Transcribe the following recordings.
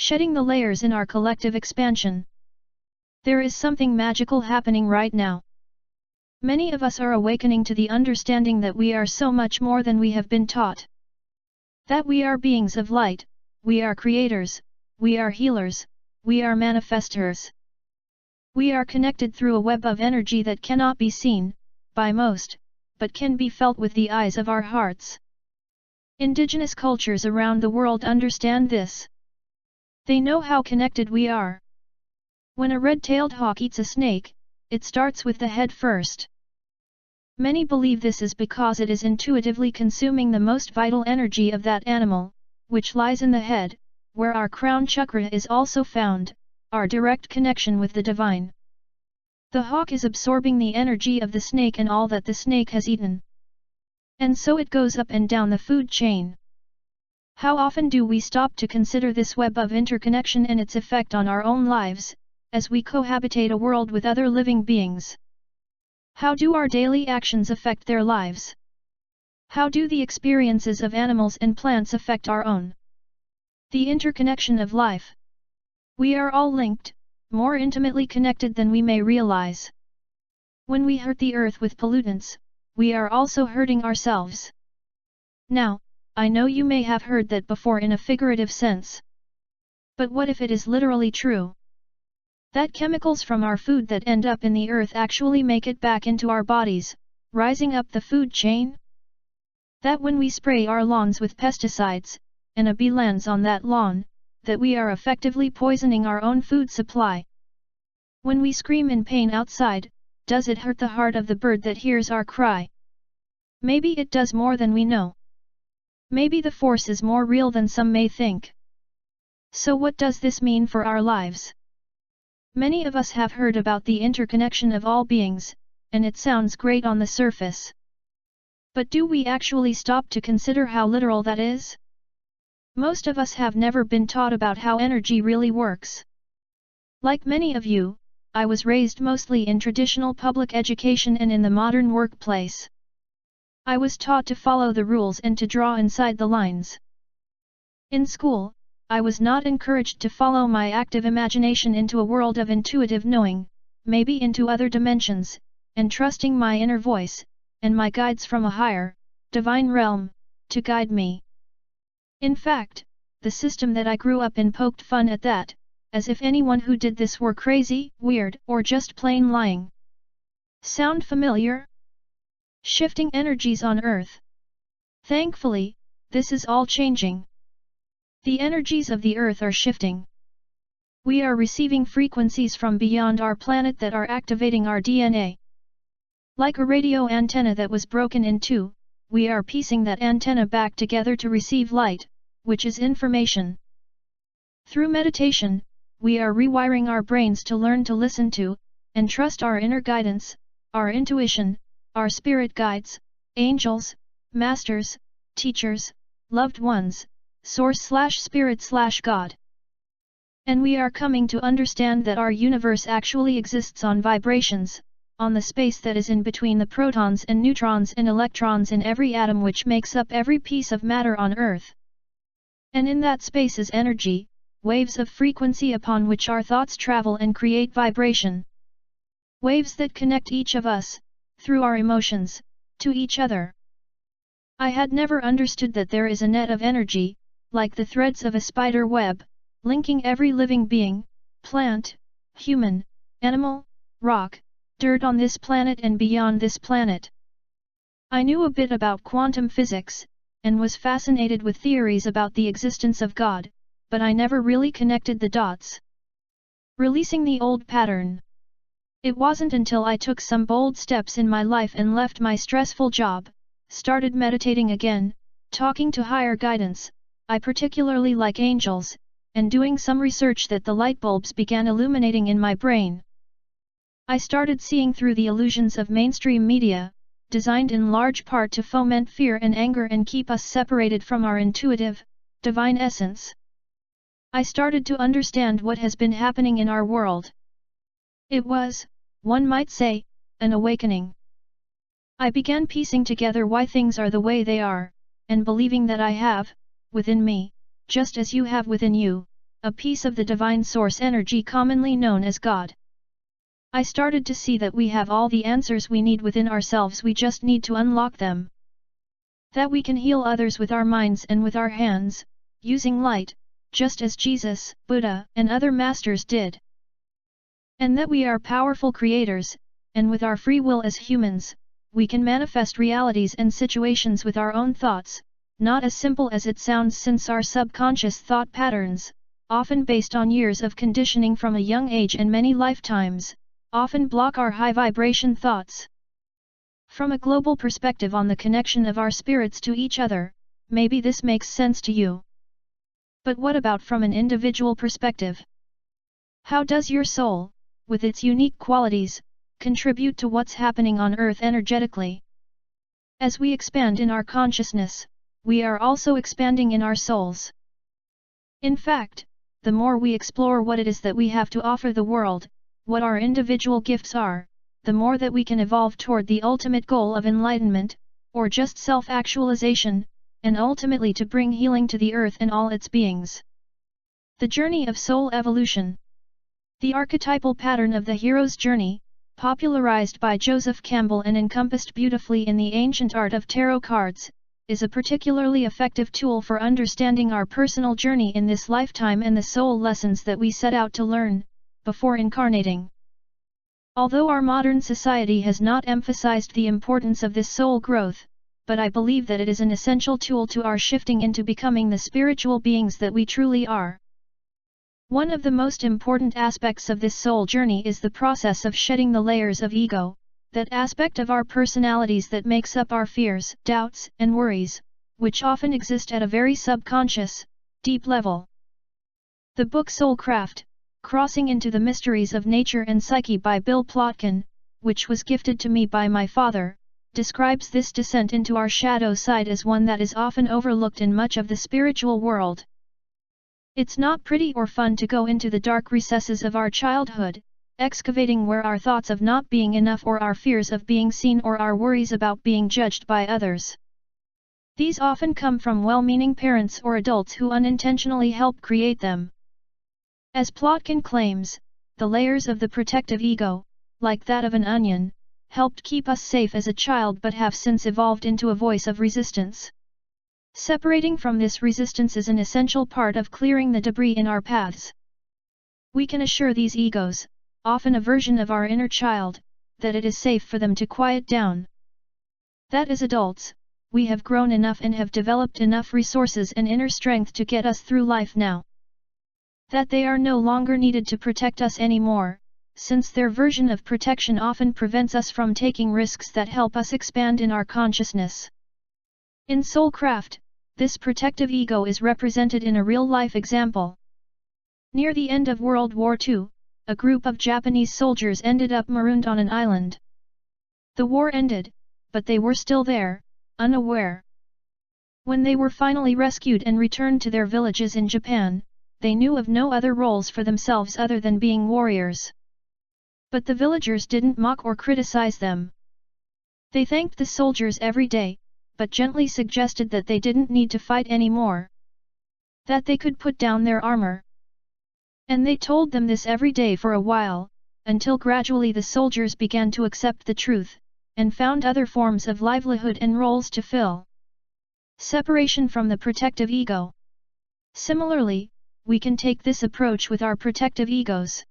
shedding the layers in our collective expansion. There is something magical happening right now. Many of us are awakening to the understanding that we are so much more than we have been taught. That we are beings of light, we are creators, we are healers, we are manifestors. We are connected through a web of energy that cannot be seen, by most, but can be felt with the eyes of our hearts. Indigenous cultures around the world understand this. They know how connected we are. When a red-tailed hawk eats a snake, it starts with the head first. Many believe this is because it is intuitively consuming the most vital energy of that animal, which lies in the head, where our crown chakra is also found, our direct connection with the divine. The hawk is absorbing the energy of the snake and all that the snake has eaten. And so it goes up and down the food chain. How often do we stop to consider this web of interconnection and its effect on our own lives, as we cohabitate a world with other living beings? How do our daily actions affect their lives? How do the experiences of animals and plants affect our own? The interconnection of life. We are all linked, more intimately connected than we may realize. When we hurt the earth with pollutants, we are also hurting ourselves. Now, I know you may have heard that before in a figurative sense. But what if it is literally true? That chemicals from our food that end up in the earth actually make it back into our bodies, rising up the food chain? That when we spray our lawns with pesticides, and a bee lands on that lawn, that we are effectively poisoning our own food supply. When we scream in pain outside, does it hurt the heart of the bird that hears our cry? Maybe it does more than we know. Maybe the force is more real than some may think. So what does this mean for our lives? Many of us have heard about the interconnection of all beings, and it sounds great on the surface. But do we actually stop to consider how literal that is? Most of us have never been taught about how energy really works. Like many of you, I was raised mostly in traditional public education and in the modern workplace. I was taught to follow the rules and to draw inside the lines. In school, I was not encouraged to follow my active imagination into a world of intuitive knowing, maybe into other dimensions, and trusting my inner voice, and my guides from a higher, divine realm, to guide me. In fact, the system that I grew up in poked fun at that, as if anyone who did this were crazy, weird, or just plain lying. Sound familiar? Shifting energies on Earth. Thankfully, this is all changing. The energies of the Earth are shifting. We are receiving frequencies from beyond our planet that are activating our DNA. Like a radio antenna that was broken in two, we are piecing that antenna back together to receive light, which is information. Through meditation, we are rewiring our brains to learn to listen to, and trust our inner guidance, our intuition, our spirit guides, angels, masters, teachers, loved ones, Source/Spirit/God. And we are coming to understand that our universe actually exists on vibrations, on the space that is in between the protons and neutrons and electrons in every atom which makes up every piece of matter on Earth. And in that space is energy, waves of frequency upon which our thoughts travel and create vibration. Waves that connect each of us, through our emotions, to each other. I had never understood that there is a net of energy, like the threads of a spider web, linking every living being, plant, human, animal, rock, dirt on this planet and beyond this planet. I knew a bit about quantum physics, and was fascinated with theories about the existence of God, but I never really connected the dots. Releasing the old pattern. It wasn't until I took some bold steps in my life and left my stressful job, started meditating again, talking to higher guidance, I particularly like angels, and doing some research that the light bulbs began illuminating in my brain. I started seeing through the illusions of mainstream media, designed in large part to foment fear and anger and keep us separated from our intuitive, divine essence. I started to understand what has been happening in our world. It was, one might say, an awakening. I began piecing together why things are the way they are, and believing that I have, within me, just as you have within you, a piece of the divine source energy commonly known as God. I started to see that we have all the answers we need within ourselves, we just need to unlock them. That we can heal others with our minds and with our hands, using light, just as Jesus, Buddha, and other masters did. And that we are powerful creators, and with our free will as humans, we can manifest realities and situations with our own thoughts, not as simple as it sounds, since our subconscious thought patterns, often based on years of conditioning from a young age and many lifetimes, often block our high vibration thoughts. From a global perspective on the connection of our spirits to each other, maybe this makes sense to you. But what about from an individual perspective? How does your soul, with its unique qualities, contribute to what's happening on Earth energetically? As we expand in our consciousness, we are also expanding in our souls. In fact, the more we explore what it is that we have to offer the world, what our individual gifts are, the more that we can evolve toward the ultimate goal of enlightenment, or just self-actualization, and ultimately to bring healing to the earth and all its beings. The journey of soul evolution. The archetypal pattern of the hero's journey, popularized by Joseph Campbell and encompassed beautifully in the ancient art of tarot cards, is a particularly effective tool for understanding our personal journey in this lifetime and the soul lessons that we set out to learn, before incarnating. Although our modern society has not emphasized the importance of this soul growth, but I believe that it is an essential tool to our shifting into becoming the spiritual beings that we truly are. One of the most important aspects of this soul journey is the process of shedding the layers of ego, that aspect of our personalities that makes up our fears, doubts, and worries, which often exist at a very subconscious, deep level. The book Soulcraft, Crossing into the Mysteries of Nature and Psyche by Bill Plotkin, which was gifted to me by my father, describes this descent into our shadow side as one that is often overlooked in much of the spiritual world. It's not pretty or fun to go into the dark recesses of our childhood, excavating where our thoughts of not being enough or our fears of being seen or our worries about being judged by others. These often come from well-meaning parents or adults who unintentionally help create them. As Plotkin claims, the layers of the protective ego, like that of an onion, helped keep us safe as a child but have since evolved into a voice of resistance. Separating from this resistance is an essential part of clearing the debris in our paths. We can assure these egos, often a version of our inner child, that it is safe for them to quiet down. That as adults, we have grown enough and have developed enough resources and inner strength to get us through life now. That they are no longer needed to protect us anymore, since their version of protection often prevents us from taking risks that help us expand in our consciousness. In Soulcraft, this protective ego is represented in a real-life example. Near the end of World War II, a group of Japanese soldiers ended up marooned on an island. The war ended, but they were still there, unaware. When they were finally rescued and returned to their villages in Japan, they knew of no other roles for themselves other than being warriors. But the villagers didn't mock or criticize them. They thanked the soldiers every day, but gently suggested that they didn't need to fight anymore. That they could put down their armor. And they told them this every day for a while, until gradually the soldiers began to accept the truth, and found other forms of livelihood and roles to fill. Separation from the protective ego. Similarly, we can take this approach with our protective egos.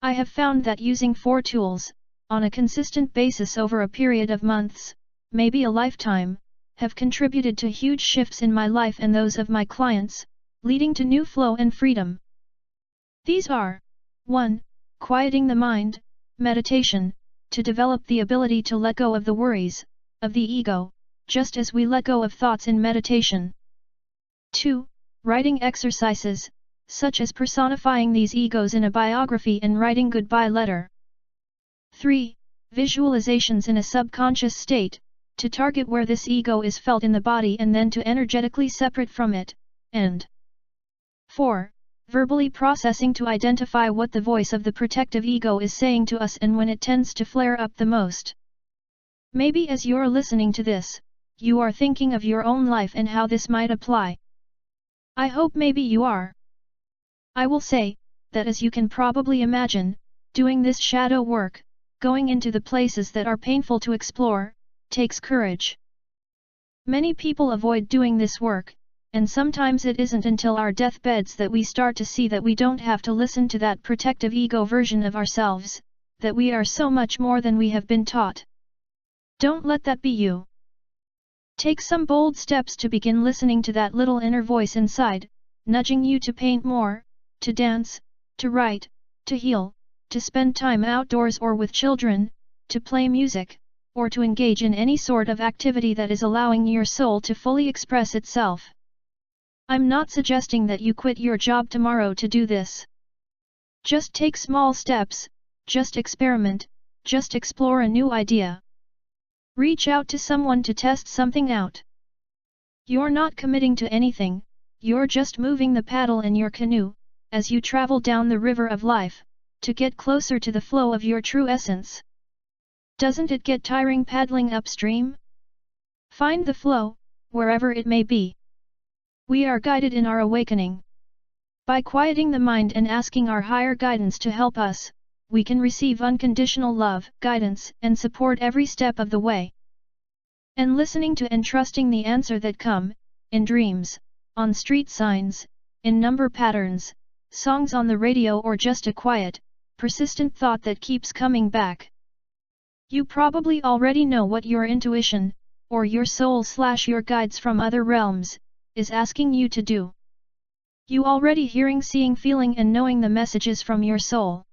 I have found that using 4 tools, on a consistent basis over a period of months, maybe a lifetime, have contributed to huge shifts in my life and those of my clients, leading to new flow and freedom. These are 1. Quieting the mind, meditation, to develop the ability to let go of the worries, of the ego, just as we let go of thoughts in meditation. 2. Writing exercises, such as personifying these egos in a biography and writing goodbye letter. 3. Visualizations in a subconscious state, to target where this ego is felt in the body and then to energetically separate from it, and 4. Verbally processing to identify what the voice of the protective ego is saying to us and when it tends to flare up the most. Maybe as you're listening to this, you are thinking of your own life and how this might apply. I hope maybe you are. I will say, that as you can probably imagine, doing this shadow work, going into the places that are painful to explore, takes courage. Many people avoid doing this work, and sometimes it isn't until our deathbeds that we start to see that we don't have to listen to that protective ego version of ourselves, that we are so much more than we have been taught. Don't let that be you. Take some bold steps to begin listening to that little inner voice inside, nudging you to paint more, to dance, to write, to heal, to spend time outdoors or with children, to play music, or to engage in any sort of activity that is allowing your soul to fully express itself. I'm not suggesting that you quit your job tomorrow to do this. Just take small steps, just experiment, just explore a new idea. Reach out to someone to test something out. You're not committing to anything, you're just moving the paddle in your canoe, as you travel down the river of life, to get closer to the flow of your true essence. Doesn't it get tiring paddling upstream? Find the flow, wherever it may be. We are guided in our awakening. By quieting the mind and asking our higher guidance to help us, we can receive unconditional love, guidance, and support every step of the way. And listening to and trusting the answer that come, in dreams, on street signs, in number patterns, songs on the radio or just a quiet, persistent thought that keeps coming back. You probably already know what your intuition, or your soul/your guides from other realms, is asking you to do. You already hearing, seeing, feeling and knowing the messages from your soul.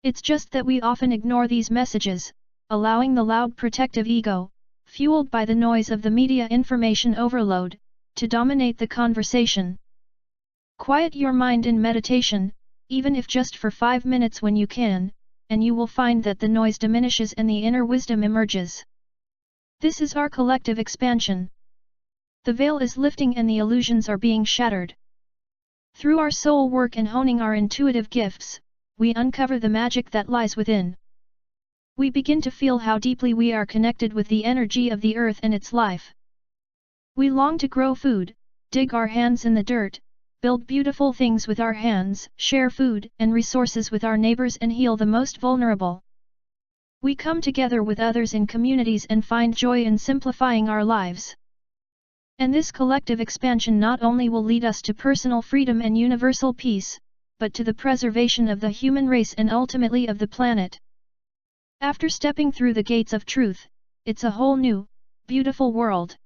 It's just that we often ignore these messages, allowing the loud protective ego, fueled by the noise of the media information overload, to dominate the conversation. Quiet your mind in meditation, even if just for 5 minutes when you can, and you will find that the noise diminishes and the inner wisdom emerges. This is our collective expansion. The veil is lifting and the illusions are being shattered. Through our soul work and honing our intuitive gifts, we uncover the magic that lies within. We begin to feel how deeply we are connected with the energy of the earth and its life. We long to grow food, dig our hands in the dirt, build beautiful things with our hands, share food and resources with our neighbors and heal the most vulnerable. We come together with others in communities and find joy in simplifying our lives. And this collective expansion not only will lead us to personal freedom and universal peace, but to the preservation of the human race and ultimately of the planet. After stepping through the gates of truth, it's a whole new, beautiful world.